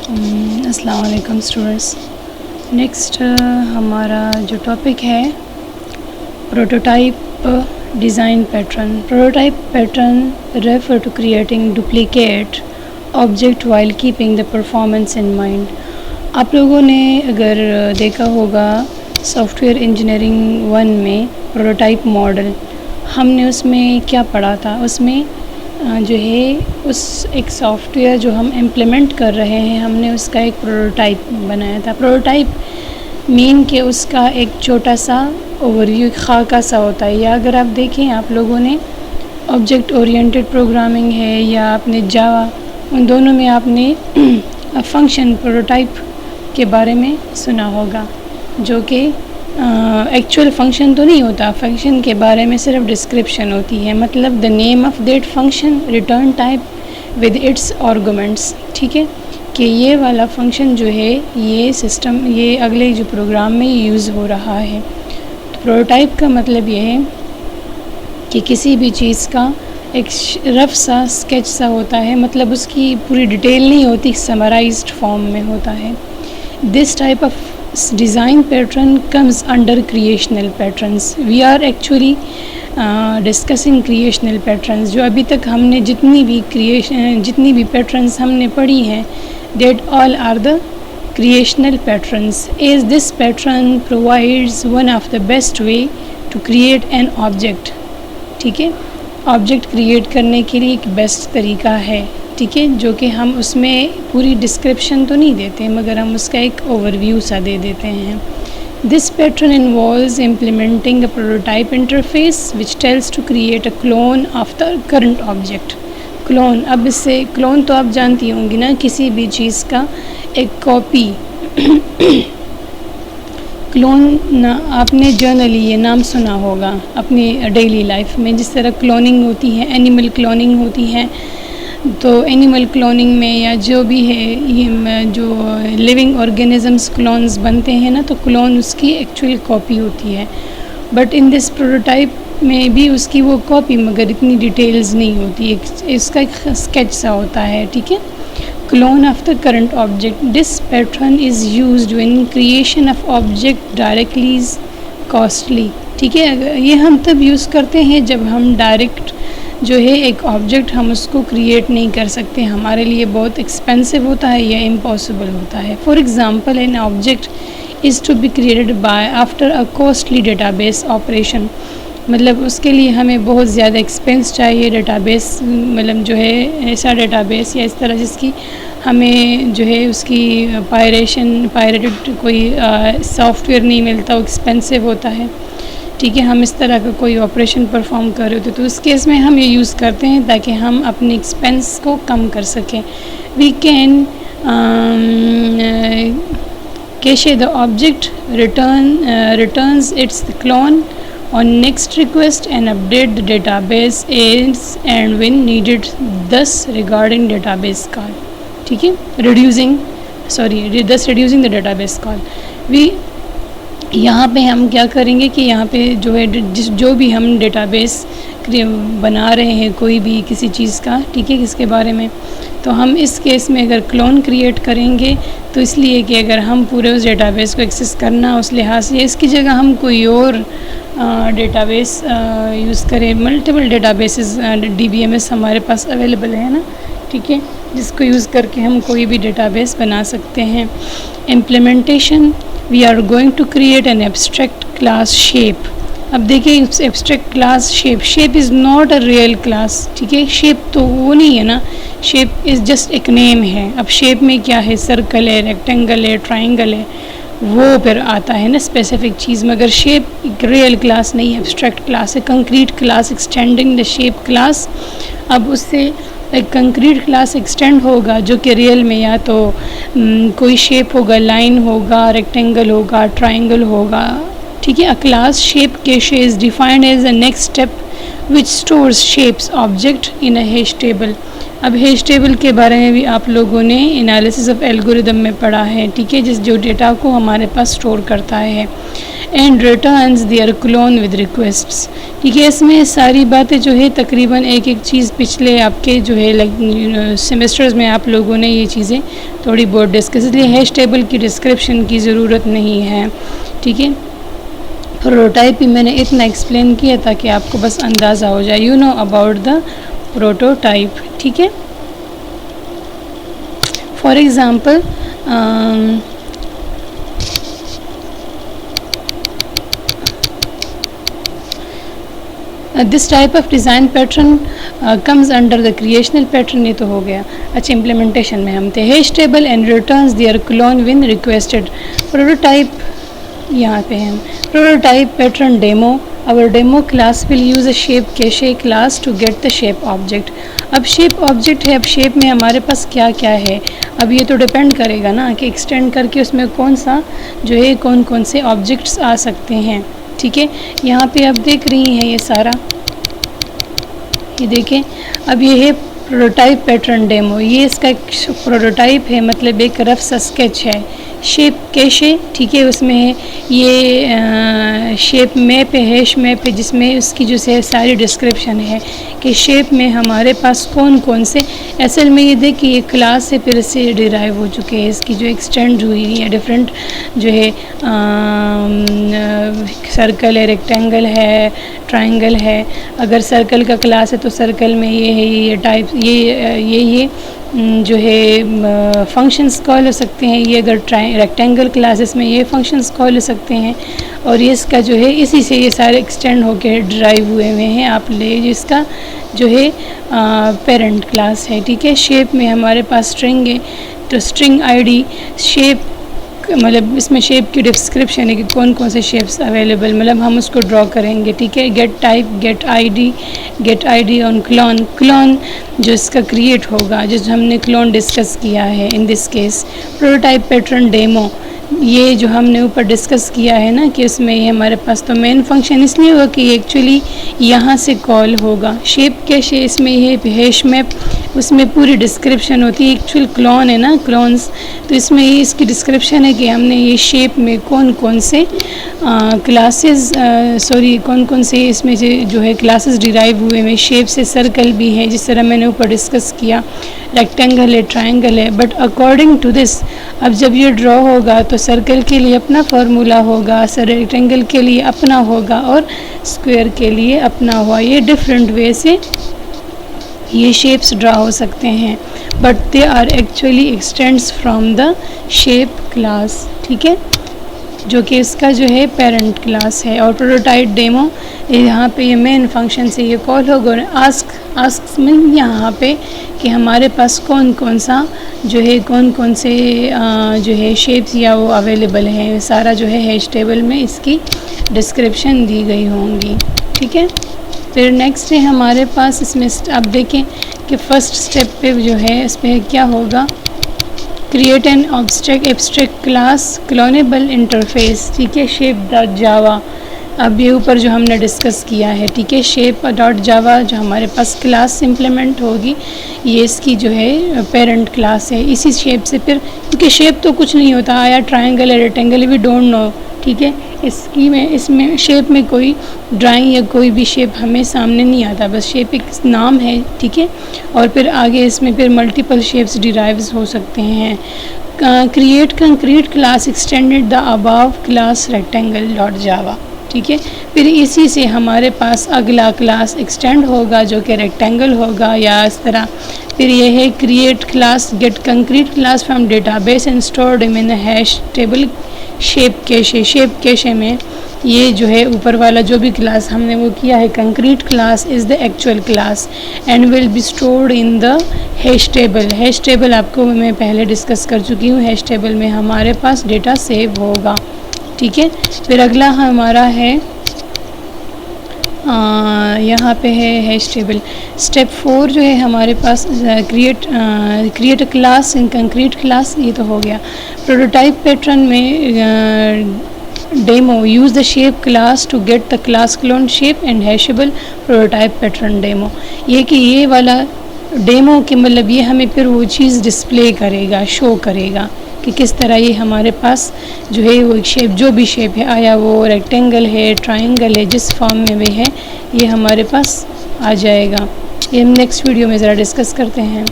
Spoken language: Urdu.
السلام علیکم اسٹوڈنٹس. نیکسٹ ہمارا جو ٹاپک ہے prototype design pattern. Prototype pattern refer to creating duplicate object while keeping the performance in mind. آپ لوگوں نے اگر دیکھا ہوگا سافٹ ویئر انجینئرنگ 1 میں پروٹوٹائپ ماڈل، ہم نے اس میں کیا پڑھا تھا؟ اس میں جو ہے اس ایک سافٹ ویئر جو ہم امپلیمنٹ کر رہے ہیں، ہم نے اس کا ایک پروٹوٹائپ بنایا تھا. پروٹوٹائپ مین کہ اس کا ایک چھوٹا سا اوور ویو، ایک خاکہ سا ہوتا ہے. یا اگر آپ دیکھیں آپ لوگوں نے آبجیکٹ اورینٹڈ پروگرامنگ ہے یا آپ نے جاوا، ان دونوں میں آپ نے فنکشن پروٹوٹائپ کے بارے میں سنا ہوگا، جو کہ ایکچوئل فنکشن تو نہیں ہوتا. فنکشن کے بارے میں صرف ڈسکرپشن ہوتی ہے، مطلب the name of that function return type with its arguments. ٹھیک ہے کہ یہ والا فنکشن جو ہے یہ سسٹم، یہ اگلے جو پروگرام میں یوز ہو رہا ہے. تو پروٹوٹائپ کا مطلب یہ ہے کہ کسی بھی چیز کا ایک رف سا اسکیچ سا ہوتا ہے، مطلب اس کی پوری ڈیٹیل نہیں ہوتی، سمرائزڈ فارم میں ہوتا ہے. دس type of design pattern comes under creational patterns. We are actually discussing creational patterns. جو ابھی تک ہم نے جتنی بھی پیٹرنز ہم نے پڑھی ہیں، that all are the creational patterns. As this pattern provides one of the best way to create an object. ٹھیک ہے، آبجیکٹ کریٹ کرنے کے لیے ایک بیسٹ طریقہ ہے. ٹھیک ہے، جو کہ ہم اس میں پوری ڈسکرپشن تو نہیں دیتے مگر ہم اس کا ایک اوور ویو سا دے دیتے ہیں. This pattern involves implementing a prototype interface which tells to create a clone of the current object. کلون، اب اس سے کلون تو آپ جانتی ہوں گی نا، کسی بھی چیز کا ایک کاپی. کلون آپ نے جرنلی یہ نام سنا ہوگا اپنی ڈیلی لائف میں، جس طرح کلوننگ ہوتی ہے، اینیمل کلوننگ ہوتی ہے. تو اینیمل کلوننگ میں یا جو بھی ہے یہ جو لیونگ آرگینزمس کلونز بنتے ہیں نا، تو کلون اس کی ایکچوئل کاپی ہوتی ہے. بٹ ان دس پروٹوٹائپ میں بھی اس کی وہ کاپی مگر اتنی ڈیٹیلز نہیں ہوتی، اس کا ایک اسکیچ سا ہوتا ہے. ٹھیک ہے، کلون of the current object. This pattern is used when creation of object directly is costly. ٹھیک ہے، یہ ہم تب یوز کرتے ہیں جب ہم ڈائریکٹ جو ہے ایک آبجیکٹ ہم اس کو کریٹ نہیں کر سکتے، ہمارے لیے بہت ایکسپینسو ہوتا ہے یا امپاسبل ہوتا ہے. For example an object is to be created by after a costly database operation. مطلب اس کے لیے ہمیں بہت زیادہ ایکسپینس چاہیے. ڈیٹا بیس مطلب جو ہے ایسا ڈیٹا بیس یا اس طرح جس کی ہمیں جو ہے اس کی پائریٹڈ کوئی سافٹ ویئر نہیں ملتا، وہ ایکسپینسو ہوتا ہے. ٹھیک ہے، ہم اس طرح کا کوئی آپریشن پرفارم کر رہے ہوتے تو اس کیس میں ہم یہ یوز کرتے ہیں تاکہ ہم اپنے ایکسپینس کو کم کر سکیں. We can cache the object returns its clone on next request and update the database as and when needed, thus regarding database call. ٹھیک ہے، reducing the database call. یہاں پہ ہم کیا کریں گے کہ یہاں پہ جو ہے جو بھی ہم ڈیٹا بیس بنا رہے ہیں کوئی بھی کسی چیز کا، ٹھیک ہے، کس کے بارے میں، تو ہم اس کیس میں اگر کلون کریٹ کریں گے تو اس لیے کہ اگر ہم پورے اس ڈیٹا بیس کو ایکسیس کرنا اس لحاظ سے، اس کی جگہ ہم کوئی اور ڈیٹا بیس یوز کریں. ملٹیپل ڈیٹا بیسز DBMS ہمارے پاس اویلیبل ہے نا، ٹھیک ہے، جس کو یوز کر کے ہم کوئی بھی ڈیٹا بیس بنا سکتے ہیں. Implementation, we are going to create an abstract class shape. اب دیکھیں abstract class shape is not a real class. ٹھیک ہے، شیپ تو وہ نہیں ہے نا، شیپ از جسٹ ایک نیم ہے. اب شیپ میں کیا ہے، سرکل ہے، ریکٹینگل ہے، ٹرائنگل ہے، وہ پھر آتا ہے نا اسپیسیفک چیز، مگر شیپ ایک ریئل کلاس نہیں ہے، ایبسٹریکٹ کلاس ہے. Concrete class extending the shape class. اب اس سے ایک کنکریٹ کلاس ایکسٹینڈ ہوگا جو کہ ریئل میں یا تو کوئی شیپ ہوگا، لائن ہوگا، ریکٹینگل ہوگا، ٹرائنگل ہوگا. ٹھیک ہے، class shape cache is defined as a next step which stores shapes object in a hash table. اب ہیش ٹیبل کے بارے میں بھی آپ لوگوں نے انالیسس آف الگوریدم میں پڑھا ہے، ٹھیک ہے، جس جو ڈیٹا کو ہمارے پاس اسٹور کرتا ہے، اینڈ ریٹرنز دیئر کلون ود ریکویسٹس، ٹھیک ہے۔ اس میں ساری باتیں جو ہے تقریباً ایک چیز پچھلے آپ کے جو ہے سیمسٹرز میں آپ لوگوں نے یہ چیزیں تھوڑی بہت ڈسکس، اس لیے ہیش ٹیبل کی ڈسکرپشن کی ضرورت نہیں ہے، ٹھیک ہے۔ پروٹوٹائپ بھی میں نے اتنا ایکسپلین کیا تاکہ آپ کو بس اندازہ ہو جائے، you know about the prototype, ٹھیک ہے۔ For example this type of design pattern comes under the creational pattern, یہ تو ہو گیا۔ اچھا، امپلیمنٹیشن میں ہم تھے، hash table and returns their clone when requested. Prototype یہاں پہ ہیں، prototype pattern demo, our demo class will use a shape cache class to get the shape object۔ اب شیپ آبجیکٹ ہے، اب شیپ میں ہمارے پاس کیا کیا ہے، اب یہ تو ڈیپینڈ کرے گا نا کہ ایکسٹینڈ کر کے اس میں کون سا جو ہے کون سے آبجیکٹس آ سکتے ہیں، ٹھیک ہے۔ یہاں پہ آپ دیکھ رہی ہیں یہ سارا، یہ دیکھیں، اب یہ ہے پروٹوٹائپ پیٹرن ڈیمو، یہ اس کا ایک پروٹوٹائپ ہے، مطلب ایک رف سا اسکیچ ہے۔ شیپ کیشے، ٹھیک ہے، اس میں ہے یہ شیپ میپ ہے، ہیش میپ ہے، جس میں اس کی جو ہے ساری ڈسکرپشن ہے کہ شیپ میں ہمارے پاس کون سے، اصل میں یہ دیکھ کہ یہ کلاس سے پھر سے ڈیرائیو ہو چکے ہیں، اس کی جو ایکسٹینڈ ہوئی ہے ڈفرینٹ جو ہے سرکل ہے، ریکٹینگل ہے، ٹرائنگل ہے۔ اگر سرکل کا کلاس ہے تو سرکل میں یہ ہے، یہ ٹائپ، یہ جو ہے فنکشنز کال ہو سکتے ہیں، یہ اگر ریکٹینگل کلاسز میں یہ فنکشنز کال ہو سکتے ہیں، اور یہ اس کا جو ہے اسی سے یہ سارے ایکسٹینڈ ہو کے ڈرائیو ہوئے ہیں آپ لے، جس کا جو ہے پیرنٹ کلاس ہے، ٹھیک ہے۔ شیپ میں ہمارے پاس اسٹرنگ ہے، تو اسٹرنگ آئی ڈی شیپ، مطلب اس میں شیپ کی ڈسکرپشن ہے کہ کون سے شیپس اویلیبل، مطلب ہم اس کو ڈرا کریں گے، ٹھیک ہے۔ Get type, get I D on clone جو اس کا کریٹ ہوگا، جس ہم نے کلون ڈسکس کیا ہے in this case. Prototype pattern demo, یہ جو ہم نے اوپر ڈسکس کیا ہے نا کہ اس میں یہ ہمارے پاس تو مین فنکشن اس لیے ہوگا کہ یہ ایکچولی یہاں سے کال ہوگا۔ شیپ کیشے، اس میں یہ ہیش میپ، اس میں پوری ڈسکرپشن ہوتی ہے، ایکچوئل کلون ہے نا، کلونز، تو اس میں یہ اس کی ڈسکرپشن ہے کہ ہم نے یہ شیپ میں کون سے کلاسز کون سے اس میں جو ہے کلاسز ڈیرائیو ہوئے ہیں۔ شیپ سے سرکل بھی ہے، جس طرح میں نے اوپر ڈسکس کیا، ریکٹینگل ہے، ٹرائنگل ہے، بٹ اکارڈنگ ٹو دس اب جب یہ ڈرا ہوگا تو سرکل کے لیے اپنا فارمولا ہوگا، ریکٹینگل کے لیے اپنا ہوگا، اور اسکوئر کے لیے اپنا ہوا۔ یہ ڈفرینٹ وے سے یہ شیپس ڈرا ہو سکتے ہیں، but they are actually extends from the shape class, ٹھیک ہے، جو کہ اس کا جو ہے پیرنٹ کلاس ہے۔ اور پروٹوٹائپ ڈیمو، یہاں پہ یہ مین فنکشن سے یہ کال ہوگا، آسک میں یہاں پہ کہ ہمارے پاس کون سا جو ہے کون سے جو ہے شیپس یا وہ اویلیبل ہیں، سارا جو ہے ہیش ٹیبل میں اس کی ڈسکرپشن دی گئی ہوں گی، ٹھیک ہے۔ پھر نیکسٹ ہے ہمارے پاس اس میں آپ دیکھیں کہ فرسٹ سٹیپ پہ جو ہے اس پہ کیا ہوگا، create an abstract class cloneable interface, ٹھیک ہے، شیپ ڈاٹ جاوا۔ اب یہ اوپر جو ہم نے ڈسکس کیا ہے، ٹھیک ہے، شیپ ڈاٹ جاوا جو ہمارے پاس کلاس امپلیمنٹ ہوگی، یہ اس کی جو ہے پیرنٹ کلاس ہے۔ اسی شیپ سے پھر، کیونکہ شیپ تو کچھ نہیں ہوتا، آیا ٹرائنگل ہے، ریکٹینگل، وی ڈونٹ نو، ٹھیک ہے، اس میں شیپ میں کوئی ڈرائنگ یا کوئی بھی شیپ ہمیں سامنے نہیں آتا، بس شیپ ایک نام ہے، ٹھیک ہے، اور پھر آگے اس میں پھر ملٹیپل شیپس ڈیرائیوز ہو سکتے ہیں۔ کریٹ کنکریٹ کلاس ایکسٹینڈڈ دا اباو کلاس ریکٹینگل ڈاٹ جاوا، ٹھیک ہے، پھر اسی سے ہمارے پاس اگلا کلاس ایکسٹینڈ ہوگا جو کہ ریکٹینگل ہوگا، یا اس طرح پھر یہ ہے create class get concrete class from database and stored in hash table shape cache. Shape cache میں یہ جو ہے اوپر والا جو بھی کلاس ہم نے وہ کیا ہے، concrete class is the actual class and will be stored in the hash table. Hash table آپ کو میں پہلے ڈسکس کر چکی ہوں، ہیش ٹیبل میں ہمارے پاس ڈیٹا سیو ہوگا، ٹھیک ہے۔ پھر اگلا ہمارا ہے یہاں پہ ہے ہیش ٹیبل۔ اسٹیپ 4 جو ہے ہمارے پاس create a class in concrete class, یہ تو ہو گیا۔ پروٹوٹائپ پیٹرن میں demo, use the shape class to get the class clone shape and hashable prototype pattern demo, یہ کہ یہ والا ڈیمو کے مطلب یہ ہمیں پھر وہ چیز ڈسپلے کرے گا، شو کرے گا کہ کس طرح یہ ہمارے پاس جو ہے وہ شیپ، جو بھی شیپ ہے، آیا وہ ریکٹینگل ہے، ٹرائنگل ہے، جس فارم میں بھی ہے یہ ہمارے پاس آ جائے گا۔ یہ ہم نیکسٹ ویڈیو میں ذرا ڈسکس کرتے ہیں۔